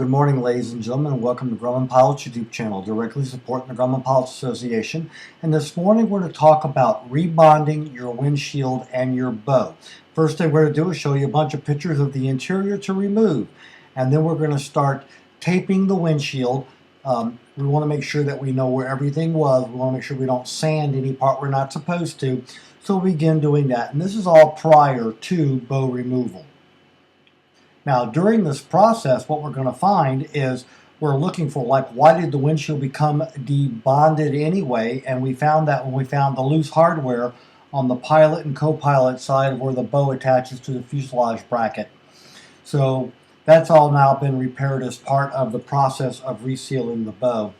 good morning, ladies and gentlemen, and welcome to Grumman Pilots YouTube channel, directly supporting the Grumman Pilots Association. And this morning we're going to talk about rebonding your windshield and your bow. First thing we're going to do is show you a bunch of pictures of the interior to remove. And then we're going to start taping the windshield. We want to make sure that we know where everything was. We want to make sure we don't sand any part we're not supposed to. So we'll begin doing that. And this is all prior to bow removal. Now, during this process, what we're going to find is we're looking for, like, why did the windshield become debonded anyway? And we found that when we found the loose hardware on the pilot and co-pilot side where the bow attaches to the fuselage bracket. So that's all now been repaired as part of the process of resealing the bow.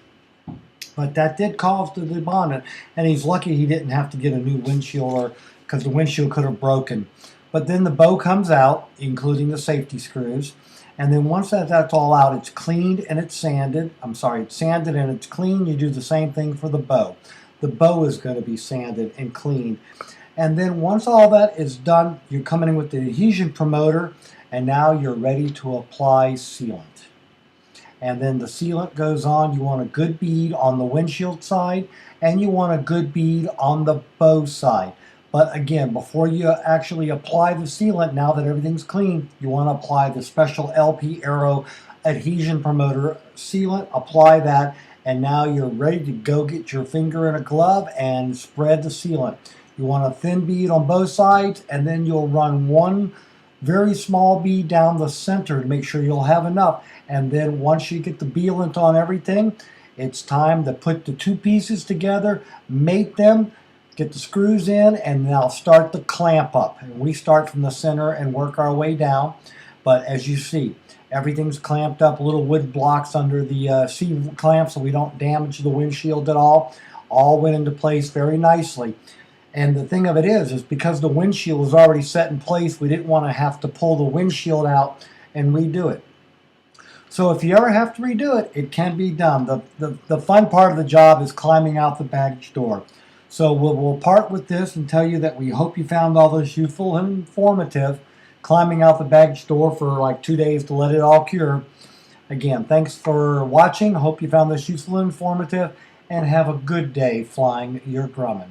But that did cause the debonding, and he's lucky he didn't have to get a new windshield, because the windshield could have broken. But then the bow comes out, including the safety screws. And then once that's all out, it's cleaned and it's sanded. It's sanded and it's cleaned. You do the same thing for the bow. The bow is going to be sanded and cleaned. And then once all that is done, you're coming in with the adhesion promoter, and now you're ready to apply sealant. And then the sealant goes on. You want a good bead on the windshield side, and you want a good bead on the bow side. But again, before you actually apply the sealant, now that everything's clean, you want to apply the special LP Aero adhesion promoter sealant. Apply that, and now you're ready to go get your finger in a glove and spread the sealant. You want a thin bead on both sides, and then you'll run one very small bead down the center to make sure you'll have enough. And then once you get the sealant on everything, it's time to put the two pieces together, mate them, get the screws in, and now start the clamp up. And we start from the center and work our way down. But as you see, everything's clamped up, little wood blocks under the C-clamp so we don't damage the windshield at all. All went into place very nicely. And the thing of it is because the windshield was already set in place, we didn't want to have to pull the windshield out and redo it. So if you ever have to redo it, it can be done. The fun part of the job is climbing out the baggage door. So we'll part with this and tell you that we hope you found all this useful and informative. Climbing out the baggage door for like 2 days to let it all cure. Again, thanks for watching. Hope you found this useful and informative, and have a good day flying your Grumman.